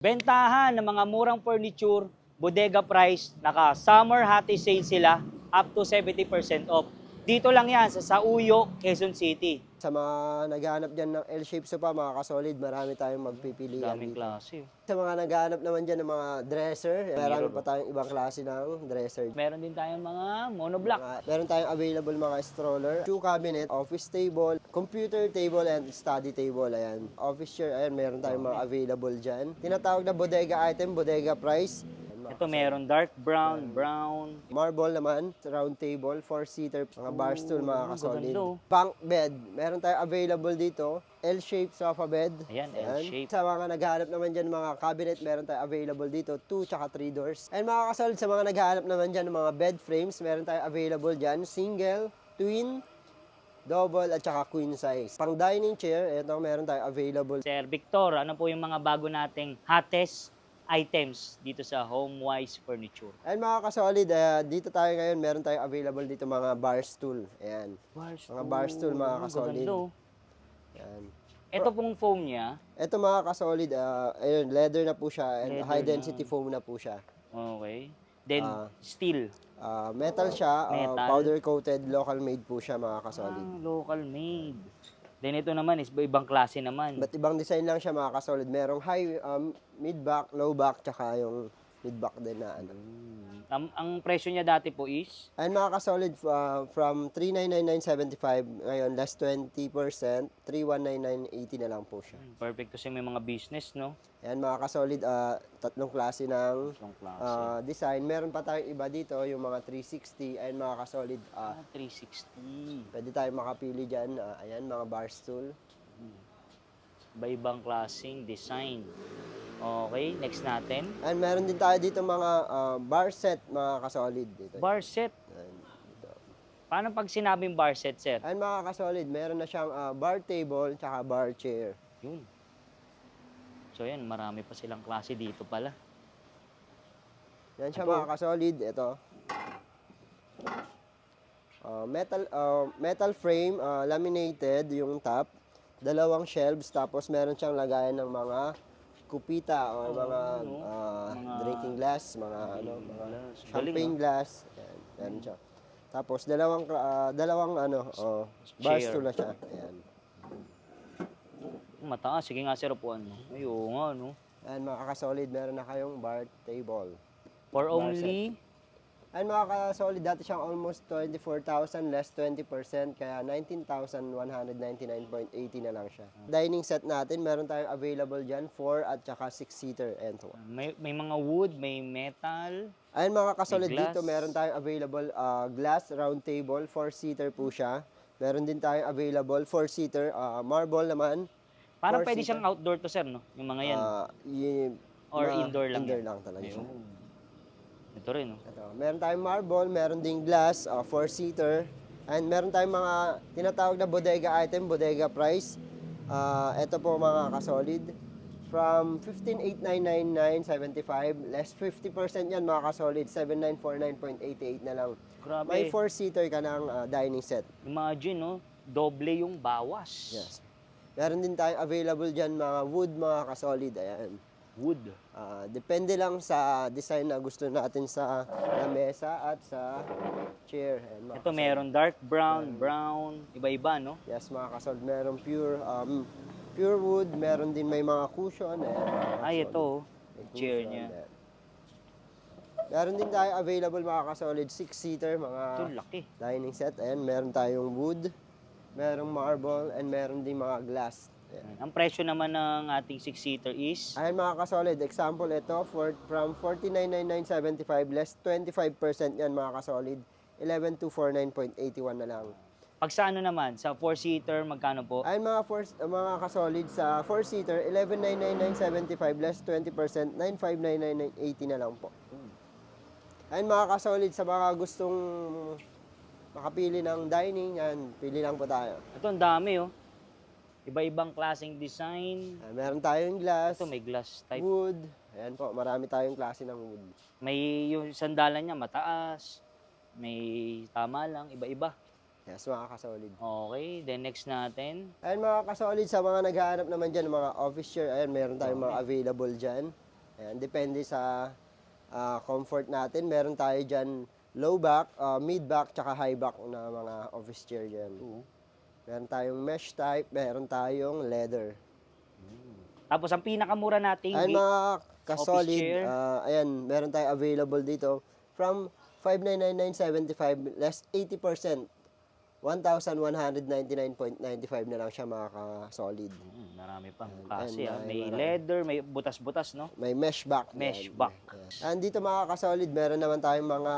Bentahan ng mga murang furniture, bodega price, naka summer hati sale sila, up to 70% off. Dito lang yan sa Sauyo, Quezon City. Sa mga naghahanap dyan ng L-shape sofa, mga kasolid, marami tayong magpipilian Daming dito. klase. Sa mga naghahanap naman dyan ng mga dresser, marami Mirror, pa tayong ibang klase ng dresser. Meron din tayong mga monoblock. Meron tayong available mga stroller, shoe cabinet, office table, computer table, and study table. Ayan. Office chair, ayan, meron tayong mga available dyan. Tinatawag na bodega item, bodega price. Ito meron dark brown, brown. Marble naman, round table, 4-seater, mga bar stool, mga kasolid. gaganda, oh. Bunk bed, meron tayong available dito. L-shaped sofa bed. Ayan, L-shape. Sa mga naghahanap naman dyan ng mga cabinet, meron tayong available dito, 2 tsaka 3 doors. And mga kasolid, sa mga naghahanap naman dyan ng mga bed frames, meron tayong available dyan, single, twin, double, at saka queen size. Pang dining chair, ito meron tayong available. Sir Victor, ano po yung mga bago nating hottest items dito sa HomeWise Furniture? And mga kasolid, dito tayo ngayon, meron tayong available dito mga bar stool. Ayan. Mga bar stool, mga kasolid. Ayan. Ito pong foam niya. Ito mga kasolid, ayun, leather na po siya and Leather high density foam na po siya. Okay. Then, steel. Metal siya, Metal. powder coated, local made po siya mga kasolid. Local made. Then ito naman is ibang klase naman. But ibang design lang siya mga kasolid. Merong high, mid back, low back, tsaka yung mid back din na ano. Ang presyo niya dati po is? And mga kasolid, from 399,975, ngayon less 20%, 319,980 na lang po siya. Perfect kasi may mga business, no? Ayan mga kasolid, tatlong klase ng Tatlong klase. design. Meron pa tayong iba dito, yung mga 360. Ayan mga kasolid, 360. pwede tayong makapili dyan. Ayan, mga bar stool. Iba-ibang klaseng design. Okay, next natin. And meron din tayo dito mga bar set, mga kasolid. Dito. Bar set. Ayan, dito. Paano pag sinabing bar set, sir? Ayan mga kasolid, meron na siyang bar table, tsaka bar chair. Yun. So yan, marami pa silang klase dito pala. Yan siya mga kasolid. Ito. Metal frame, laminated yung top. Dalawang shelves, tapos meron siyang lagayan ng mga kupita o mga drinking glass, mga champagne glass. Ayan, meron siya. Tapos dalawang bar stool na siya. Ayan. Mataas. Sige nga, sir, upuan mo. Ayun nga, no? Ayan mga kasolid, meron na kayong bar table. For only... Ayan mga kasolid, dati siyang almost 24,000 less 20%, kaya 19,199.80 na lang siya. Dining set natin, meron tayong available dyan, 4 at saka 6-seater. May mga wood, may metal. Ayan mga kasolid, May glass. dito meron tayong available glass round table, 4-seater po siya. Meron din tayong available 4-seater, marble naman. Parang pwede siyang outdoor to, sir, no? Yung mga yan. Or indoor lang Indoor yan? lang talaga siya. Ito rin, no? Meron tayong marble, meron ding glass, 4-seater. And meron tayong mga tinatawag na bodega item, bodega price. Ito po mga kasolid. From 15,899.75, less 50% yan mga kasolid, 7,949.88 na lang. Grabe. May 4-seater ka ng dining set. Imagine, no? Doble yung bawas. Yes. Meron din tayong available dyan mga wood, mga kasolid. Ayan. Wood. Depende lang sa design na gusto natin sa lamesa at sa chair. Ayan, mga Ito meron dark brown, brown, iba-iba, no? Yes, mga kasolid. Meron pure wood, meron din may mga cushion. Ayan, Ay, ito, may chair cushion, niya. ayan. Meron din tayo available mga kasolid, 6-seater, mga Ito, laki. dining set. Ayan, meron tayong wood, merong marble, and meron din mga glass. Ayan. Ang presyo naman ng ating 6-seater is... Ayan mga kasolid, example ito, from 49,975 less 25% yan mga kasolid, 11,249.81 na lang. Pag sa ano naman, sa 4-seater, magkano po? Ayan mga kasolid, sa 4-seater, 11,999.75 less 20%, 9,599.80 na lang po. Ayan mga kasolid, sa mga gustong makapili ng dining, yan, pili lang po tayo. Ito, ang dami, oh. Iba-ibang klaseng design. Meron tayong glass, Ito, may glass type. wood, ayan po, marami tayong klase ng wood. May yung sandalan niya mataas. May tama lang, iba-iba. Yes, mga kasolid. Okay, then next natin. Ayan mga kasolid, sa mga naghahanap naman dyan, mga office chair, ayan, meron tayong mga available dyan. Ayan, depende sa comfort natin. Meron tayo dyan low back, mid back, tsaka high back na mga office chair dyan. Oo. Meron tayong mesh type, meron tayong leather. Tapos ang pinakamura nating Ayan mga office ka-solid, chair. ayan, meron tayo available dito from 5,999.75 less 80%. 1,199.95 na lang siya mga ka-solid. Marami pang Ayan, klase. May marami. leather, may butas-butas, no? May mesh back. Mesh yan. back. Yes. And dito mga ka-solid, meron naman tayong mga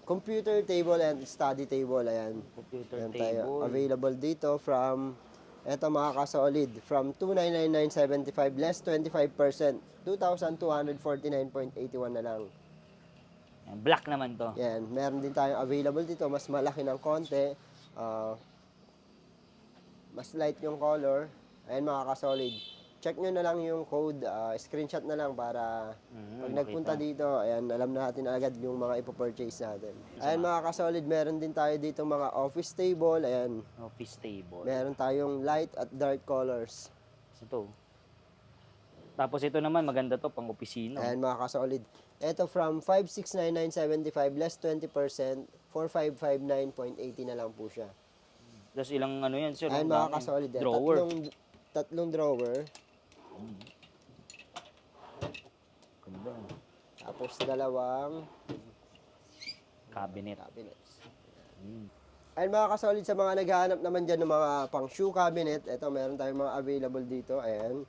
computer table and study table. Ayan. Computer Meron tayo table. available dito from, eto mga ka-solid, from 299,975 less 25%. 2,249.81 na lang. Yan, black naman to. Yan, meron din tayong available dito, mas malaki ng konti. Mas light yung color. Ayan mga ka-solid. Check nyo na lang yung code, screenshot na lang para pag nagpunta dito, ayan, alam na natin agad yung mga ipopurchase natin. Ayan mga ka-solid, meron din tayo dito mga office table. Ayan, Office table. meron tayong light at dark colors. Ito. Tapos ito naman, maganda to, pang opisina. Ayan mga ka-solid. Ito from 5,699.75 less 20%, 4,559.80 na lang po siya. Tapos ilang ano yan, sir? Ayan Ang mga dami. ka-solid. Drawer. Tatlong drawer. Ganda. Tapos dalawang Cabinet. cabinets. Mm. Ayan mga ka-solid, sa mga naghahanap naman dyan ng mga pang shoe cabinet, ito meron tayong mga available dito. Ayan.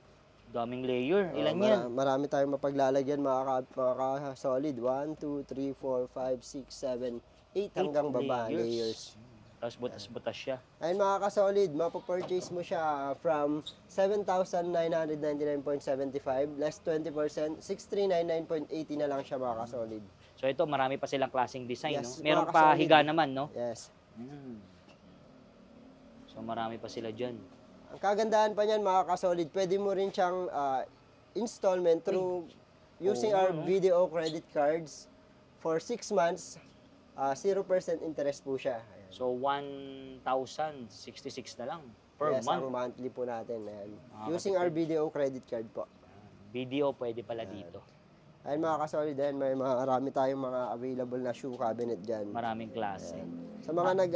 Daming layer. Ilan yan? Marami tayong mapaglalagyan mga ka-solid. 1, 2, 3, 4, 5, 6, 7, 8 hanggang baba layers. Tapos butas-butas siya. Ayun mga ka-solid, mapapurchase mo siya from 7,999.75 less 20%, 6,399.80 na lang siya mga ka-solid. So ito, marami pa silang klaseng design, Yes, no? Meron mga pa ka-solid. higa naman, no? Yes. So marami pa sila dyan. Ang kagandahan pa niyan mga ka-solid, pwede mo rin siyang installment through using our video credit cards for 6 months, 0% interest po siya. Ayan. So 1,066 na lang per Yes, month. ang monthly po natin. Ayan. Ah, Using our video credit card po. Video pwede pala dito. Ayun mga ka-solid, ayan, may marami tayong mga available na shoe cabinet dyan. Maraming klase. Sa mga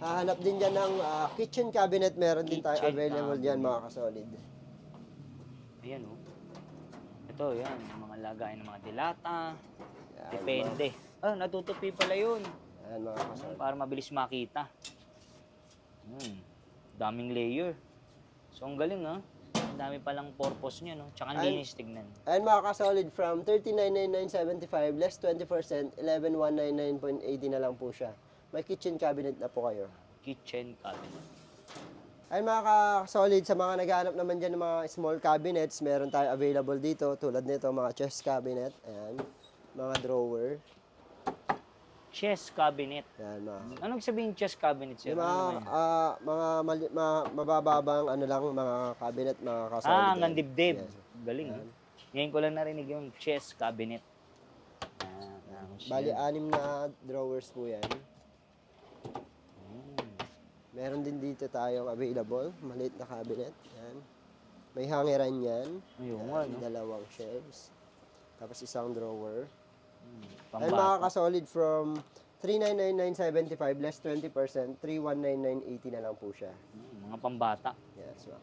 hahanap din dyan ng kitchen cabinet, meron din tayo Kitchen available dyan mga ka-solid. Ayan, oh. Ito, yan. Yung mga lagay ng mga dilata. Ayan, Depende. Natutupi pala yun. Ayan mga ka-solid. Para mabilis makita. Daming layer. So, ang galing, ha? Ang dami palang purpose niya, no? Tsaka ang linis tignan. Ayan mga ka-solid, from 39,999.75 less 20%, 11,199.80 na lang po siya. May kitchen cabinet na po kayo. Kitchen cabinet. Ayun mga ka-solid, sa mga naghahanap naman dyan ng mga small cabinets, meron tayo available dito, tulad nito, mga chest cabinet, ayan, mga drawer, Chest cabinet. ayan, mga, Anong sabihin chest cabinet, sir? yung mga, mabababang, ano lang, mga cabinet, mga ka-solid. Hanggang dibdib. Yes. Galing, ha? Ngayon ko lang narinig yung chest cabinet. Bali, 6 na drawers po yan. Meron din dito tayong available, maliit na cabinet, ayan. May hangeran yan. Ayun nga, no? Dalawang shelves. Tapos isang drawer. Ay Pambata. mga ka-solid from 399,975 less 20%, 3,199.80 na lang po siya. Mga pambata. Yes, ma'am.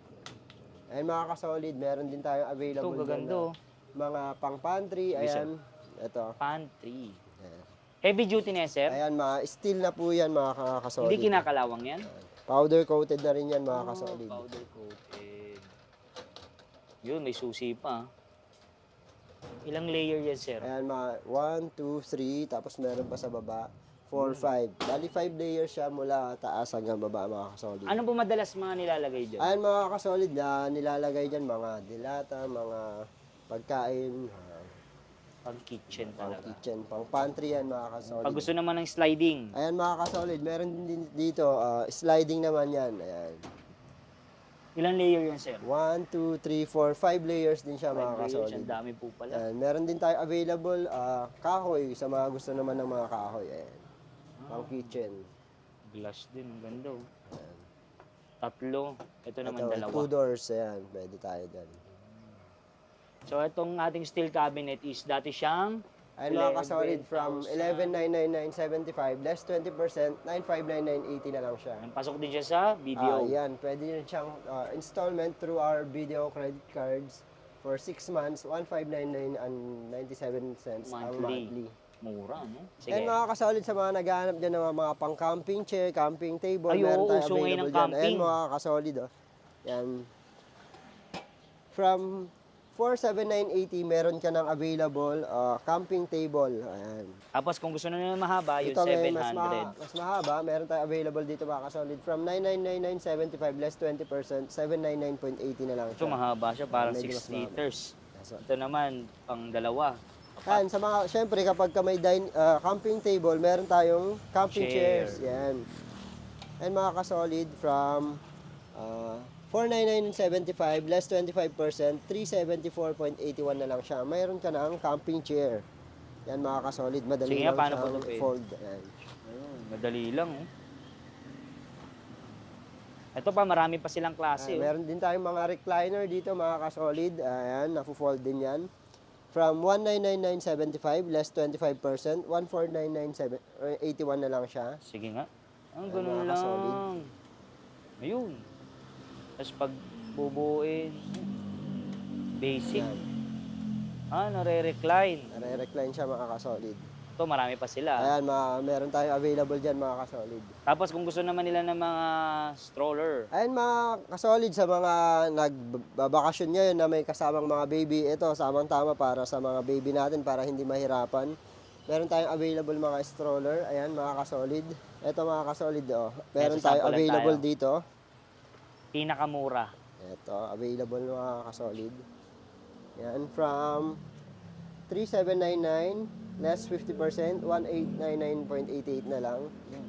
Ayun mga ka-solid, meron din tayong available Ito, gaganda, dyan oh. na mga pang pantry, ayan. Ito. Pantry. Ayan. Heavy duty na yan, sir? Ayan, mga steel na po yan mga ka-solid. Hindi kinakalawang yan? Powder coated na rin yan mga ka-solid. Powder coated. Yun, may susi pa. Ilang layer yan, sir? Ayan, mga 1, 2, 3, tapos meron pa sa baba, 4, 5. Bali 5 layers siya mula taas hanggang baba mga ka-solid. Ano po madalas mga nilalagay dyan? Ayan mga ka-solid na nilalagay dyan, mga dilata, mga pagkain, Pang kitchen pang talaga. kitchen, pang pantry yan mga ka-solid. Pag gusto naman ng sliding, Ayan mga ka-solid, meron din dito, sliding naman yan. Ayan. ilang layer yan, sir? 1, 2, 3, 4, 5 layers din siya mga 5 layers, ka-solid. ang dami po pala. Ayan, meron din tayo available kahoy sa mga gusto naman ng mga kahoy. Ayan. Pang kitchen. Glass din, ang ganda, oh. Tatlo. Ito naman Ito, dalawa. 2 doors, ayan, pwede tayo dyan. So, itong ating steel cabinet is dati siyang Ayun mga ka-solid, from 11,999.75 less 20%, 9,599.80 na lang siya. pasok din siya sa video. Yan, pwede rin siyang installment through our video credit cards for 6 months, 1,599.97 ang monthly. Mura, no? And mga ka-solid, sa mga naghahanap dyan ng mga pang-camping chair, camping table, Ay, meron oo, tayo uso ngayon available ng dyan. camping. Ayan mga ka-solid, oh. Yan. From 4,790, meron ka ng available camping table. Ayan. Tapos kung gusto na mahaba, yun Ito may 700. mas mahaba, meron tayo available dito mga ka-solid. From 9,999.75 less 20%, 799.80 na lang So, siya. mahaba siya, parang Medyo 6 mas mahaba. liters. Yes, Ito naman, pang dalawa. Yan, sa mga, syempre kapag ka may camping table, meron tayong camping Chair. chairs. Yan. And mga ka-solid, from 499.75 less 25%, 374.81 na lang siya. Mayroon ka ng camping chair. Yan mga ka-solid, madali Sige nga, lang paano siyang po ito, fold. Yan. Ayun, madali lang, oh. Ito pa, marami pa silang klase, oh. Meron din tayong mga recliner dito mga ka-solid. Ayan, nafu-fold din yan. From 199.975 less 25%, 149.981 na lang siya. Sige nga. Ang Ayun, ganun mga lang. solid. Ayun. Tapos pag bubuuin, basic. Yan. Nare-recline. Nare-recline siya mga ka-solid. Ito, marami pa sila. Ayan, meron tayong available dyan mga ka-solid. Tapos kung gusto naman nila ng mga stroller, Ayan mga ka-solid, sa mga nagbabakasyon ngayon na may kasamang mga baby, ito samang-tama para sa mga baby natin para hindi mahirapan. Meron tayong available mga stroller. Ayan mga ka-solid. Ito mga ka-solid, oh. Meron tayong sasampulan available tayo. dito. pinakamura. Ito, available mga ka-solid. Yan, from 3,799 less 50%, 1,899.88 na lang. Yan.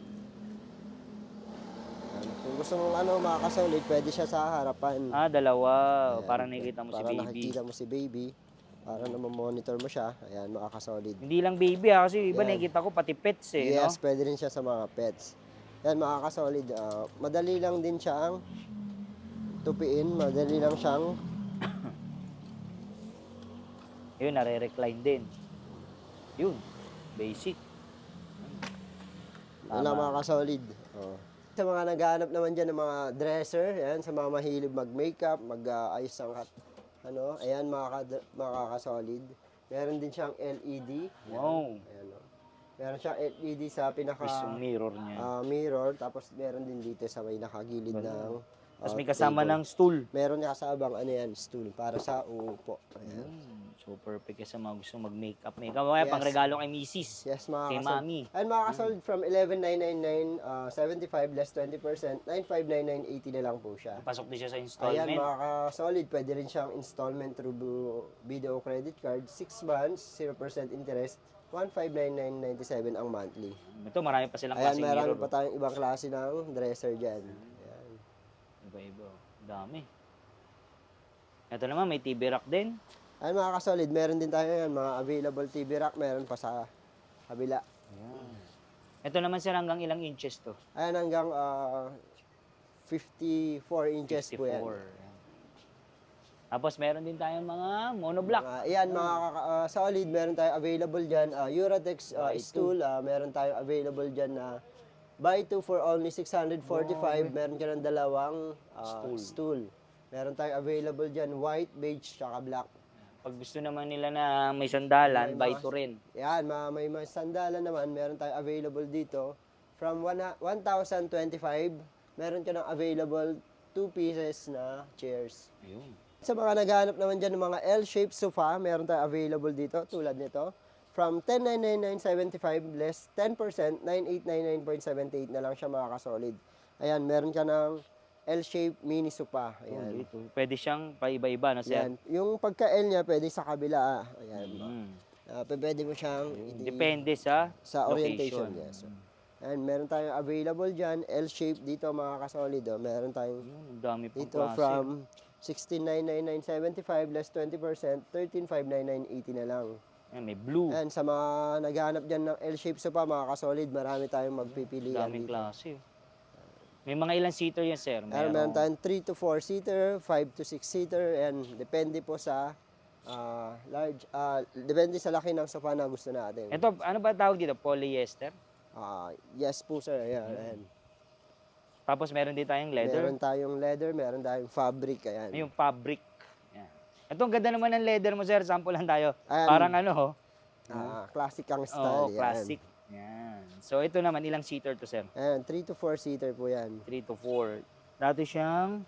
Kung gusto mong mga ka-solid, pwede siya sa harapan. Dalawa. Ayan, Para nakikita mo si para baby. nakikita mo si baby. Para na monitor mo siya. Ayan, mga ka-solid. Hindi lang baby kasi iba Yan. nakikita ko pati pets eh, no? Yes, pwede rin siya sa mga pets. Yan, mga ka-solid. Madali lang din siyang tupiin. Madali lang siyang Yun, nare-recline din. Yun, basic. Yun lang mga ka-solid. Sa mga naghahanap naman dyan ng mga dresser, ayan, sa mga mahilig mag-makeup, mag-ayos ng ayan mga ka-solid. Meron din siyang LED. Wow. Ayan, meron siyang LED sa pinaka Yung mirror niya. mirror, tapos meron din dito sa may nakagilid ng Tapos may kasama table. ng stool. Meron niya kasabang stool para sa uupo. Ayan. So perfect sa mga gusto mag-makeup. Kaya Yes. pang regalo kay misis. Yes, mga Kay ka-solid. mami. And mga ka-solid, from 11,999.75 less 20%, 9,599.80 na lang po siya. Pasok din siya sa Ayan, installment. mga ka-solid, pwede rin siyang installment through video credit card, 6 months, 0% interest, 1,599.97 ang monthly. Ito, marami pa silang Ayan, klaseng marami mirror. pa tayong ibang klase ng dresser dyan. Ayan. Iba-iba. Dami. Ito naman, may TV rack din. Ayan mga ka-solid, meron din tayo yan, mga available TV rack, meron pa sa kabila. Ito naman sir, hanggang ilang inches to? Ayan, hanggang 54 inches po yan. 54. Yan. Tapos meron din tayong mga monoblock. Ayan, mga solid, meron tayong available dyan. Uratex Buy stool, meron tayong available dyan na buy 2 for only 645. Meron ka ng dalawang stool. Meron tayong available dyan, white, beige, tsaka black. Pag gusto naman nila na may sandalan, buy to rin. Yan, may sandalan naman, meron tayong available dito. From 1,025, meron ka ng available 2 pieces na chairs. Ayun. Sa mga naghahanap naman dyan ng mga L-shaped sofa, meron tayong available dito, tulad nito. From 10,999.75 less 10%, 9,899.78 na lang siya mga ka-solid. Ayan, meron ka ng L-shaped mini sofa. Ayan. Dito. Pwede siyang paiba-iba, no sir? Ayan. Yung pagka-L niya, pwede sa kabila. Ayan. Mm. Pwede mo siyang Depende sa sa orientation. location. Yes. And meron tayong available dyan, L-shape dito mga ka-solid. Meron tayong Ang dami pang dito klase. from 16,999.75 less 20%, 13,599.80 na lang. Ayan, may blue. And sa mga naghahanap dyan ng L-shape sofa, mga ka-solid, marami tayong magpipilian Daming dito. klase. May mga ilang seater yan sir? Meron tayong 3 to 4 seater, 5 to 6 seater, and depende po sa large, depende sa laki ng sofa na gusto natin. Ito, ano ba tawag dito? Polyester? Yes po sir, ayan. Tapos meron din tayong leather. Meron tayong leather, meron tayong fabric, ayan. Yung fabric. Yan. Ito, ang ganda naman ng leather mo, sir. Sample lang tayo. Ayan. Parang ano, ho? Classic ang Oo, style, yan. classic. Yan. So, ito naman, ilang seater to, sir? Ayan, 3 to 4 seater po yan. 3 to 4. Dati siyang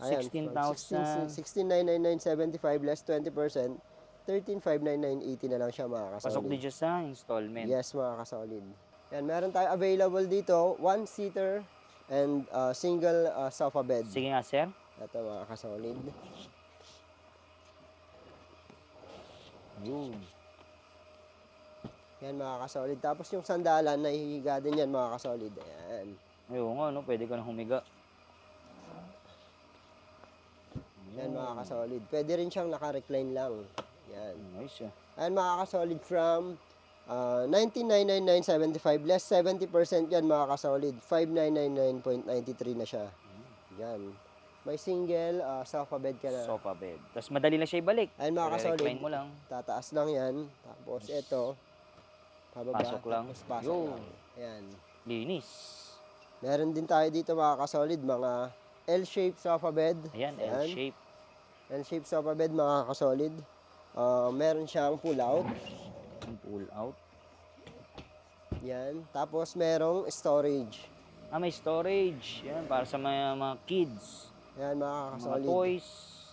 Ayan, 16,000. 16,999.75 less 20%, 13,599.80 na lang siya mga kasolid. Pasok din siya sa installment. Yes, mga kasolid. Yan, meron tayo available dito, 1-seater and single sofa bed. Sige nga, sir. Ito mga kasolid. Yun. Yan mga kasolid. Tapos yung sandalan, nahihiga din yan mga kasolid. Ayan. Ayun nga, no? Pwede ka na humiga. Yan mga kasolid. Pwede rin siyang naka-recline lang. Yan. Nice, ah. Ayan mga kasolid from 19,999.75 less 70% yan mga kasolid. 5,999.93 na siya. Yan. May single sofa bed ka na. Sofa bed. Tapos madali lang siya ibalik. Ayan mga kasolid. Recline mo lang. Tataas lang yan. Tapos ito. Pababa. Pasok lang. Tapos pasok Yun. lang. Ayan. Linis. Meron din tayo dito mga kasolid. Mga L-shaped sofa bed. Ayan, L-shape. L-shaped sofa bed mga kasolid. Meron siyang pull out. Pull out. Yan. Tapos merong storage. May storage. Yan, para sa mga kids. Yan mga Mga kasolid. toys.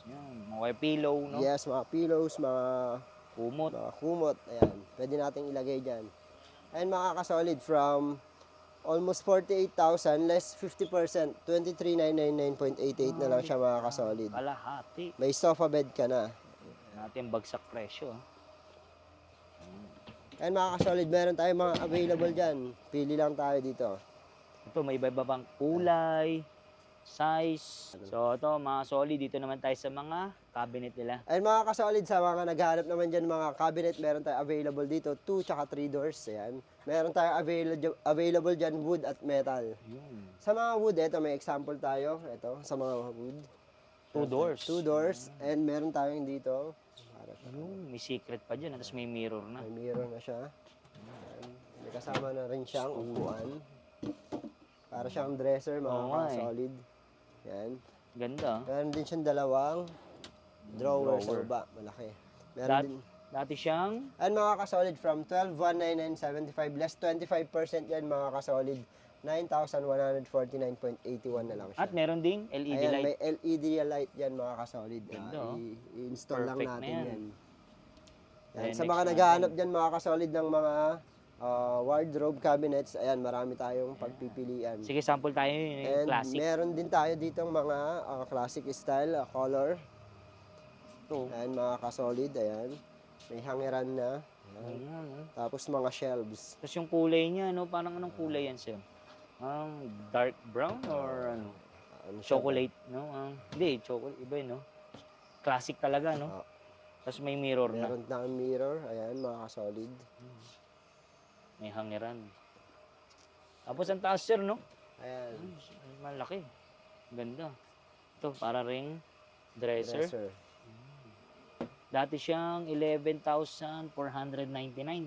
Yan, mga pillow, no? Yes, mga pillows, mga Kumot. kumot. Ayan. Pwede nating ilagay dyan. Ayan mga kasolid, from almost 48,000 less 50%, 23,999.88 na lang siya mga kasolid. Kalahati. May sofa bed ka na. Natin bagsak presyo. Ah. Ayan mga kasolid, meron tayong mga available dyan. Pili lang tayo dito. Ito, may iba-iba pang kulay, size. So, ito, mga solid. Dito naman tayo sa mga cabinet nila. Ayan mga kasolid, sa mga naghahanap naman dyan mga cabinet, meron tayo available dito, 2 tsaka 3 doors. Ayan. Meron tayo available dyan, wood at metal. Yun. Sa mga wood, ito may example tayo. Ito, sa mga wood. 2 doors. 2 doors. And meron tayong dito. Yun, may secret pa dyan. Tapos may mirror na. May mirror na siya. Ayan. May kasama na rin siyang upuan. Para siyang dresser, mga Oo nga eh. solid. Yan. Ganda. Meron din siyang dalawang drawer sa Drawer. baba. Malaki. Meron din. Dati siyang Ayan mga kasolid, from 12,199.75 less 25% yan mga kasolid. 9,149.81 na lang siya. at meron ding LED Ayan, light. may LED light yan mga kasolid. Ganda, oh. I-install lang Perfect na natin yan. yan. Yan. Ayan, Sa next mga natin. naghahanap dyan mga kasolid ng mga wardrobe cabinets, ayan, marami tayong pagpipilian. Sige, sample tayo yung And classic. meron din tayo ditong mga classic style, color. Ito. Ayan mga kasolid, ayan. May hangeran na. Ayan. Ayan, no? Tapos mga shelves. Tapos yung kulay niya, no? Parang anong kulay yan, sir? Dark brown or ano? Ano siya? Chocolate, no? Hindi, chocolate. Iba yun, no? Classic talaga, no? Tapos may mirror na. Meron na mirror, ayan mga kasolid. May hangeran. Tapos ang taas, sir, no? Ayan, Malaki. Ganda. Ito, para ring dresser. dresser. Dati siyang 11,499.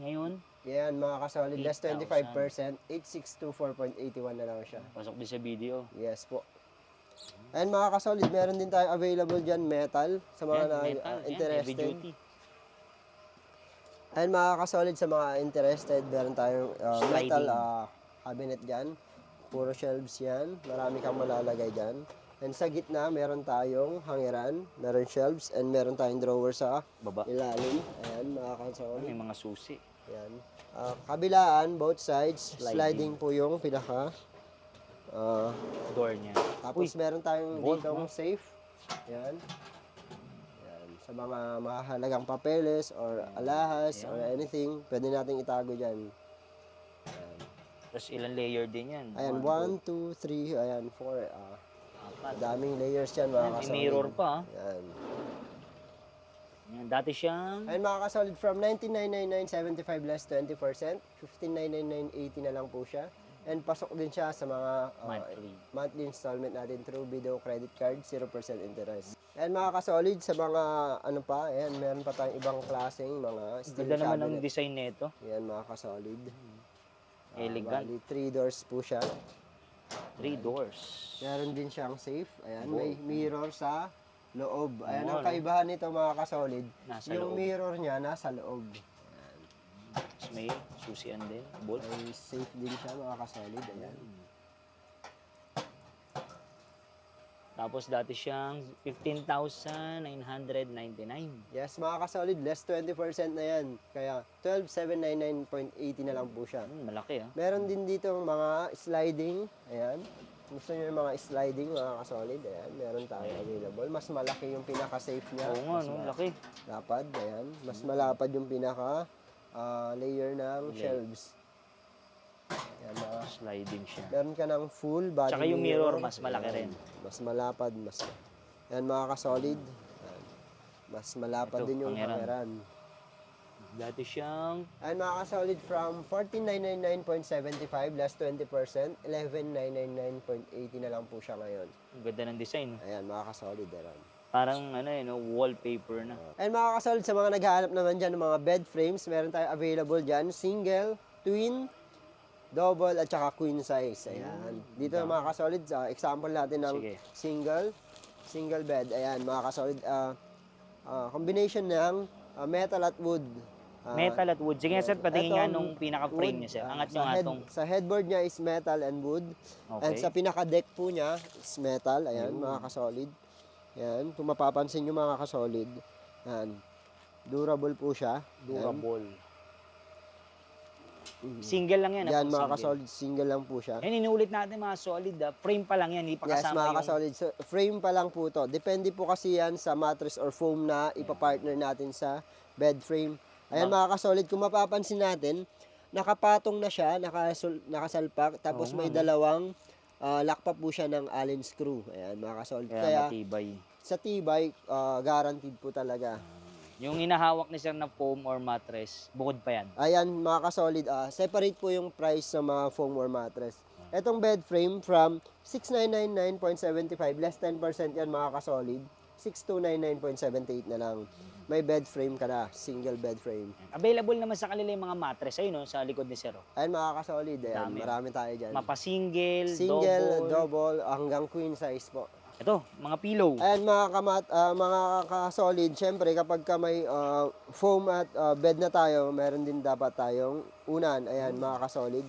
Ngayon, Yan mga kasolid, less 8,000. 25%, 8624.81 na lang siya. pasok din sa video. Yes po. And mga kasolid, meron din tayo available dyan, metal, sa mga Yan, metal. Yan, heavy interested. duty. And mga kasolid, sa mga interested, meron tayong metal Sliding. cabinet dyan. Puro shelves yan. Marami kang malalagay dyan. And sa gitna, meron tayong hangeran, meron shelves, and meron tayong drawer sa Baba. ilalim. Ayan, mga kasolid. May mga susi. Ayan. Kabilaan, both sides, Sliding. sliding po yung pinaka. Door niya. Tapos meron tayong Vault, ditong no? safe. Ayan. Ayan. Sa mga mahalagang papeles or alahas or anything, pwede nating itago dyan. Tapos ilang layer din yan. Ayan, 1, 2, 3, ayan, 4. Apat. Daming layers yan mga May kasolid. mirror pa. Ayan. Yan, dati siyang Ayan mga kasolid, from 19,999.75 less 20%, 15,999.80 na lang po siya. And pasok din siya sa mga monthly installment natin through video credit card, 0% interest. And mga kasolid, sa mga ano pa, ayan, meron pa tayong ibang klaseng mga steel Ganda naman cabinet. ang design nito. Ayan mga kasolid. Elegant. Bali, 3 doors po siya. 3 doors. Meron din siyang safe. Ayan, may mirror sa loob. Ayan, ang Oo, kaibahan nito mga kasolid. Nasa Yung loob. mirror niya nasa loob. Tapos may susian din. Bolt. May safe din siya mga kasolid. Ayan. Tapos dati siyang 15,999. Yes, mga kasolid, less 20% na yan. Kaya 12,799.80 na lang po siya. Malaki ah. Meron din dito mga sliding. Ayan. Gusto nyo yung mga sliding, mga kasolid. Ayan, meron tayo available. Mas malaki yung pinaka-safe niya. Oo nga, no? Laki. Lapad, ayan. Mas malapad yung pinaka layer ng shelves. Ayan, mga Sliding siya. meron ka ng full body Tsaka yung mirror, mas malaki Ayan. rin. Mas malapad, mas yan mga ka-solid. Ayan. Mas malapad Ito, din yung pangeran. pangeran. Dati siyang Ayan mga ka-solid, from 14,999.75 less 20%, 11,999.80 na lang po siya ngayon. ang ganda ng design. Ayan mga ka-solid. Ayan. Parang ano no, wallpaper na. Ayan mga ka-solid, sa mga naghahanap naman dyan ng mga bed frames, meron tayo available dyan, single, twin, double at saka queen size. Ayan. Dito mga kasolid, example natin ng Sige. single bed. Ayan mga kasolid, combination ng metal at wood. Metal at wood. Sige nga sir, patingin nga Etong nung pinaka-frame wood, niya sir. Angat sa nyo nga itong. Sa headboard niya is metal and wood. And Okay. sa pinaka-deck po niya is metal. Ayan mga kasolid. Ayan, kung mapapansin nyo mga kasolid. Ayan. Durable po siya. Ayan. Durable. Single lang yan. Yan Pang mga single. kasolid, single lang po siya. Yan, inuulit natin mga solid. Frame pa lang yan. Hindi pa Yes, kasama mga yung kasolid. So, frame pa lang po to. Depende po kasi yan sa mattress or foam na ipapartner natin sa bed frame. Ayan mga kasolid, kung mapapansin natin, nakapatong na siya, nakasalpak, tapos may dalawang lock pa po siya ng Allen screw. Ayan mga kasolid. Kaya Kaya matibay. sa tibay, guaranteed po talaga. Yung hinahawak ni sir na foam or mattress, bukod pa yan. Ayan mga kasolid, separate po yung price ng mga foam or mattress. Etong bed frame from 6,999.75, less 10% yan mga kasolid. 6,299.78 na lang. May bed frame ka na, single bed frame. Available naman sa kanila yung mga mattress. Ayun no, sa likod ni sir. Ayan mga kasolid, ayan, Dami. marami tayo dyan. Mapa-single, Single, double. double, hanggang queen size po. Ito, mga pillow. Ayan mga kasolid, syempre kapag ka may foam at bed na tayo, meron din dapat tayong unan. Ayan mga kasolid.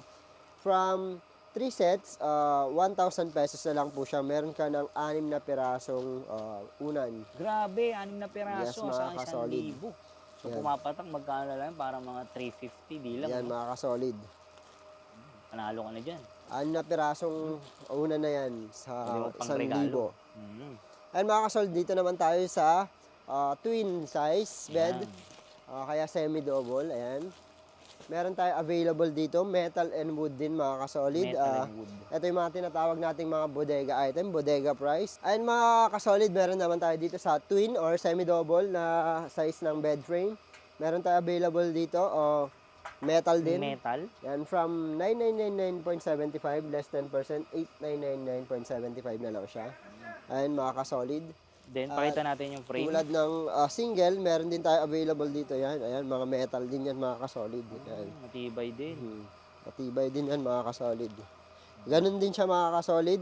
From 3 sets, 1,000 pesos na lang po siya. Meron ka ng 6 na pirasong unan. Grabe, 6 na Yes, piraso mga sa kasolid. 1,000. So Yan. pumapatak, magkano lang? Parang mga 350, di lang. Ayan no? mga kasolid. Panalo ka na dyan. 6 na pirasong unan na yan sa Pwede mo pang regalo. 1,000. Mm. Ayan mga kasolid, dito naman tayo sa twin size bed. Yan. Kaya semi-double, ayan. Meron tayo available dito, metal and wood din mga kasolid. Metal and wood. Ito yung mga tinatawag nating mga bodega item, bodega price. Ayan mga kasolid, meron naman tayo dito sa twin or semi-double na size ng bed frame. Meron tayo available dito, metal din. Metal. Yan, from 9,999.75 less 10%, 8,999.75 na lang siya. Ayan mga kasolid. Then, pakita natin yung frame. Tulad ng single, meron din tayo available dito. Yan, ayan, mga metal din yan, mga kasolid. Yan. Matibay din. Matibay din yan, mga kasolid. Ganun din siya, mga kasolid.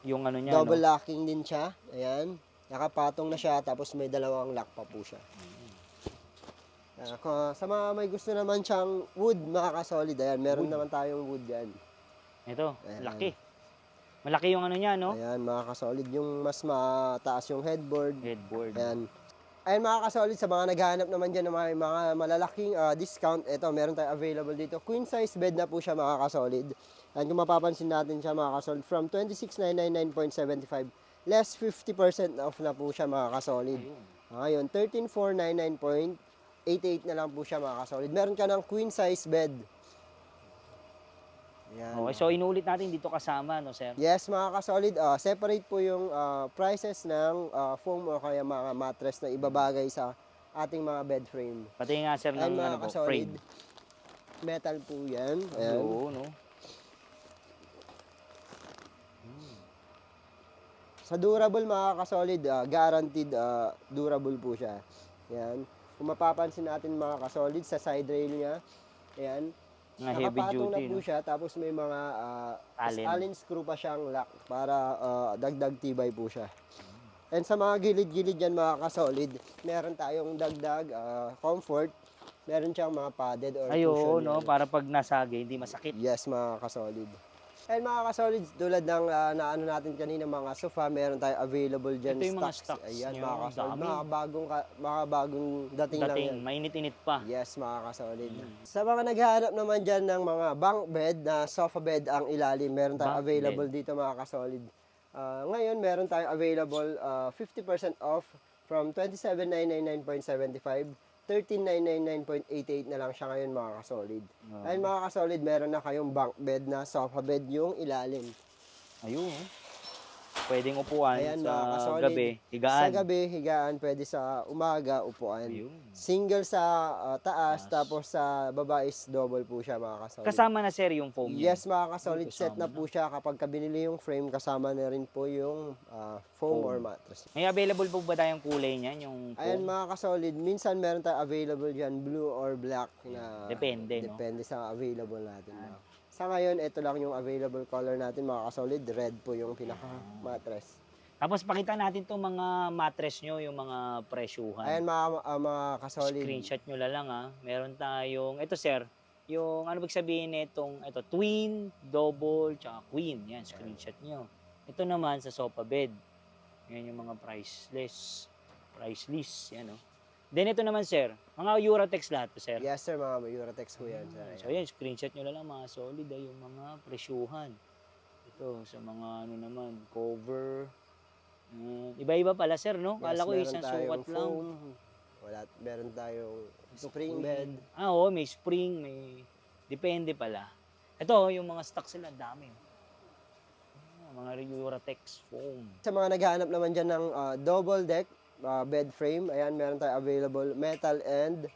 Yung ano niya, Double no? locking din siya. Ayan. Nakapatong na siya, tapos may dalawang lock pa po siya. Sa mga may gusto naman siyang wood, mga kasolid, ayan, meron naman tayong wood yan. Ito, Ayan. laki. Malaki yung ano niya, no? Ayan, mga kasolid, yung mas mataas yung headboard. Headboard. Ayan. Ayan mga kasolid, sa mga naghahanap naman dyan ng mga malalaking discount, ito, meron tayo available dito. Queen size bed na po siya mga kasolid. Ayan, kung mapapansin natin siya mga kasolid, from 26,999.75, less 50% off na po siya mga kasolid. Ngayon, 13,499.88 na lang po siya mga kasolid. Meron ka ng queen size bed. Ayan. Okay, so inulit natin dito kasama, no, sir? Yes, mga kasolid, separate po yung prices ng foam o kaya mga mattress na ibabagay sa ating mga bed frame. Pati nga, sir, Ayan ng mga ano po, kasolid, frame. metal po yan. Ayan. Oo, no? Sa durable mga kasolid, guaranteed durable po siya. Yan. Kung mapapansin natin mga kasolid sa side rail niya, ayan, Mga heavy nakapatong na duty, po no? siya, tapos may mga Allen. Allen screw pa siyang lock para dagdag tibay po siya. And sa mga gilid-gilid yan mga kasolid, meron tayong dagdag comfort. Meron siyang mga padded or Ayo, cushion no? yan. Para pag nasagi, hindi masakit. Yes, mga kasolid. And mga kasolid, tulad ng naano natin kanina mga sofa, meron tayong available dyan. Ito yung mga stocks Ayan, nyo, mga kasolid. dami. Mga bagong dating lang yan. Mainit-init pa. Yes, mga kasolid. Sa mga naghahanap naman dyan ng mga bunk bed na sofa bed ang ilalim, meron tayong Bunk available dito mga kasolid. Ngayon, meron tayong available 50% off from 27,999.75, 13,999.88 na lang siya ngayon mga kasolid. Ayun mga kasolid, meron na kayong bunk bed na sofa bed yung ilalim. Ayun. Pwedeng upuan Ayan, sa mga kasolid. gabi, higaan. Sa gabi, higaan. Pwede sa umaga, upuan. Ayun. Single sa taas, tapos sa baba is double po siya mga kasolid. Kasama na sir yung foam niya. Yes, mga kasolid, Kasama set na po siya. Kapag binili yung frame, kasama na rin po yung foam or mattress. May available po ba tayong kulay niyan, yung foam? Ayan mga kasolid, minsan meron tayo available dyan, blue or black na Depende, no? depende sa available natin. Sa ngayon, ito lang yung available color natin mga kasolid, red po yung pinaka mattress. Tapos pakita natin itong mga mattress nyo, yung mga presyuhan. Ayan mga kasolid. Screenshot nyo lang Meron tayong, ito sir, yung ano big sabihin nitong, ito twin, double, tsaka queen. Yan, screenshot nyo. Ito naman sa sofa bed. Yan yung mga price list. Yan Then ito naman sir, mga Eurotex lahat to sir. Yes sir, mga Eurotex po yan. Sir. So yan, screenshot nyo lang mga solid yung mga presyuhan. Ito sa mga ano naman, cover. Iba-iba pala sir, no? Yes, Kala ko meron isang tayong sukat lang. foam. Meron tayong spring bed. Oo, may spring, may... Depende pala. Ito, yung mga stock sila, dami. Mga Eurotex foam. Sa mga naghahanap naman dyan ng double deck bed frame, ayan, meron tayo available metal and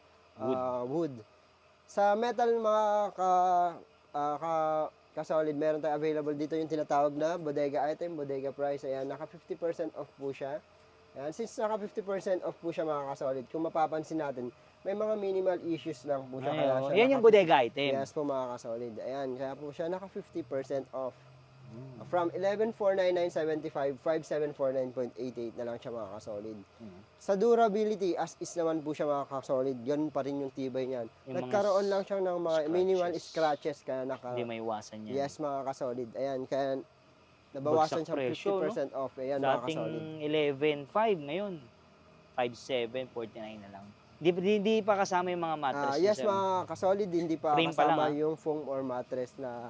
wood. Sa metal mga kasolid, meron tayo available dito yung tinatawag na bodega item, bodega price. Ayan, naka 50% off po siya. Ayan, since naka 50% off po siya mga kasolid, kung mapapansin natin, may mga minimal issues lang po siya. Kaya siya yan yung bodega item. Yes po mga kasolid. Ayan, kaya po siya naka 50% off. From 11,499.75, 5,749.88 na lang siya mga kasolid. Sa durability, as is naman po siya mga kasolid. Ganun pa rin yung tibay niyan. Nagkaroon lang siya ng mga minimal scratches kaya Hindi may iwasan yan. Yes mga kasolid. Ayan, kaya nabawasan siya 50% off. Ayan mga Dating kasolid. 11,500 ngayon. 5,749 na lang. Hindi pa kasama yung mga mattress. Yes mga kasolid, hindi pa Frame pa kasama lang, yung foam or mattress na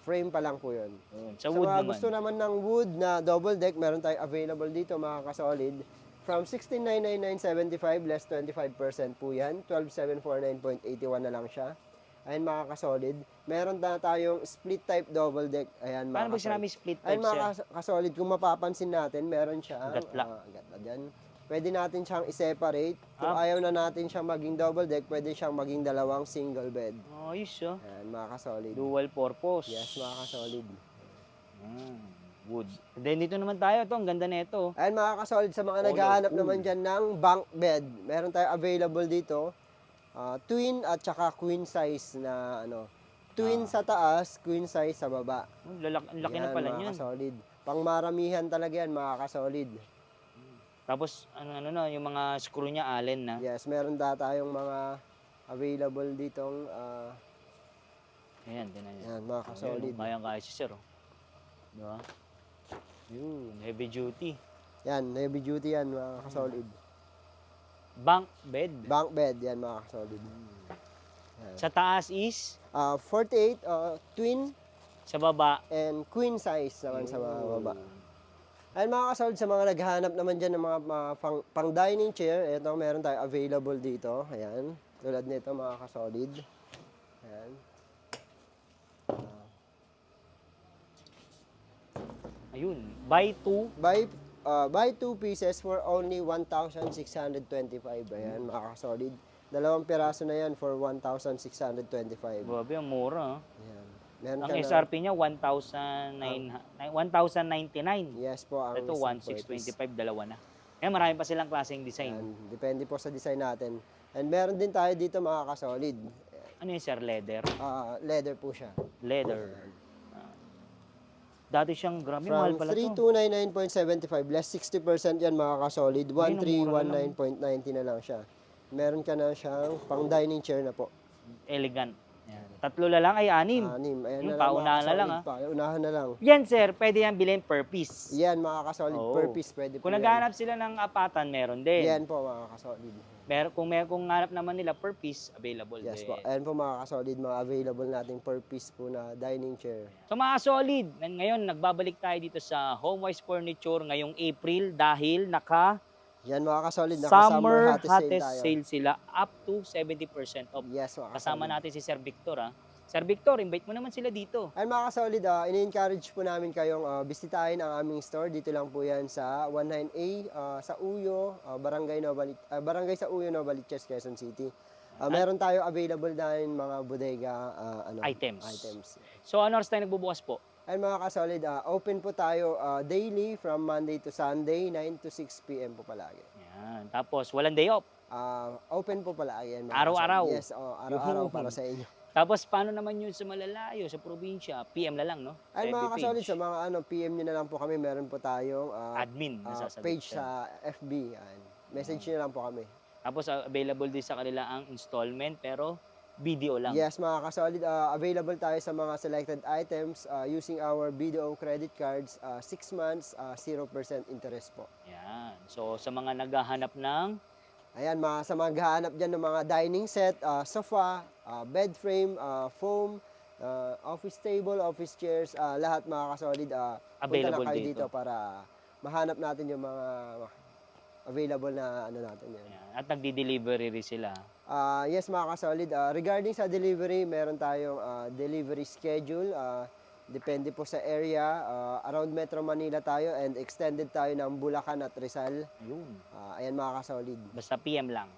frame pa lang po yun. Sa Sa wood mga naman. gusto naman ng wood na double deck, meron tayo available dito mga kasolid. From 16,999.75 less 25% po yan. 12,749.81 na lang siya. Ayan mga kasolid. Meron na tayong split type double deck. Ayan mga Paano ba kasolid. sinabi split type Ayan mga sir? kasolid, kung mapapansin natin, meron siyang Gatla. gatla dyan. Pwede natin siyang i-separate. Kung ayaw na natin siyang maging double deck, pwede siyang maging dalawang single bed. Ayos Ayan mga kasolid. Dual purpose. Yes mga kasolid. Wood. Then dito naman tayo. Ito, ang ganda nito. Ayan mga kasolid, sa mga naghahanap naman dyan ng bunk bed, meron tayo available dito. Twin at saka queen size na twin sa taas, queen size sa baba. Ang laki na pala mga niyan. kasolid. Pangmaramihan talaga yan mga kasolid. Tapos yung mga screw niya Allen na. Yes, meron tayong mga available ditong Ayan, tinan niyo. yan, mga kasolid. Kayang-kaya si sir. Diba? Yun, heavy duty. Yan, heavy duty yan mga kasolid. Bunk bed. Bunk bed yan mga kasolid. Sa taas is, 48 twin sa baba. and queen size naman sa mga baba. Ayun mga kasolid, sa mga naghahanap naman dyan ng mga pang dining chair, ito meron tayo available dito. Ayan, tulad nito mga kasolid. Ayan. Ayun, buy two. Buy 2 pieces for only 1,625. Ayan mga kasolid. Dalawang piraso na yan for 1,625. Grabe, ang mura. Ayan. Meron Ang ka na, SRP niya 1,099. yes po, ang Ito isang per piece. 1,625, dalawa na. Kaya marami pa silang klaseng design. Yan, depende po sa design natin. And meron din tayo dito mga kasolid. Ano yun, sir? Leather? Leather po siya. Leather. Dati siyang, grabe, mahal From pala to. 3,299.75, less 60% yan mga kasolid. 1,319.90 na lang siya. Meron ka na siyang pang dining chair na po. Elegant. Yan. Tatlo na lang ay 6. Anim. Ayan Yung na lang, paunahan mga na lang, kasolid. Paunahan na lang. Yan, sir, pwede yan bilhin per piece. Yan mga kasolid, Oo. per piece pwede po Kung yan. naghahanap sila ng apatan, meron din. Yan po mga kasolid. Kung hanap naman nila per piece, available Yes din. po. Ayan po mga kasolid, mga available nating per piece po na dining chair. So mga solid, ngayon nagbabalik tayo dito sa Homewise Furniture ngayong April dahil Yan mga kasolid, naka-summer summer hottest sale hottest tayo. sale sila up to 70% off. Yes mga Kasama kasolid. natin si Sir Victor ha. Sir Victor, invite mo naman sila dito. Ayun mga kasolid, ini-encourage po namin kayong bisitahin ang aming store. Dito lang po yan sa 19A sa Uyo, Barangay sa Uyo, Novaliches, Quezon City. Meron tayo available na yung mga bodega Items. So ano oras tayo nagbubukas po? Ayun mga kasolid, open po tayo daily from Monday to Sunday, 9 to 6 p.m. po palagi. Yan. Tapos walang day off. Open po palagi yan. mga Araw-araw. kasolid. Yes, araw-araw Yuhu. para sa inyo. Tapos paano naman yun sa malalayo, sa probinsya? PM na lang, no? Ayun FB mga kasolid, page. sa mga PM nyo na lang po kami, meron po tayong Admin, nasasagot page siya. sa FB. Yan. Message nyo na lang po kami. Tapos available din sa kanila ang installment pero video lang. Yes mga kasolid, available tayo sa mga selected items using our BDO credit cards, 6 months, 0% interest po. Yan. So sa mga naghahanap ng Ayan, sa mga gahanap dyan ng mga dining set, sofa, bed frame, foam, office table, office chairs, lahat mga kasolid, punta na Available kayo dito. dito para mahanap natin yung mga available na ano natin yan. yan. At nagdi-delivery rin sila. Yes mga kasolid, regarding sa delivery, meron tayong delivery schedule. Depende po sa area. Around Metro Manila tayo and extended tayo ng Bulacan at Rizal. Ayun. Ayan mga kasolid. Basta PM lang.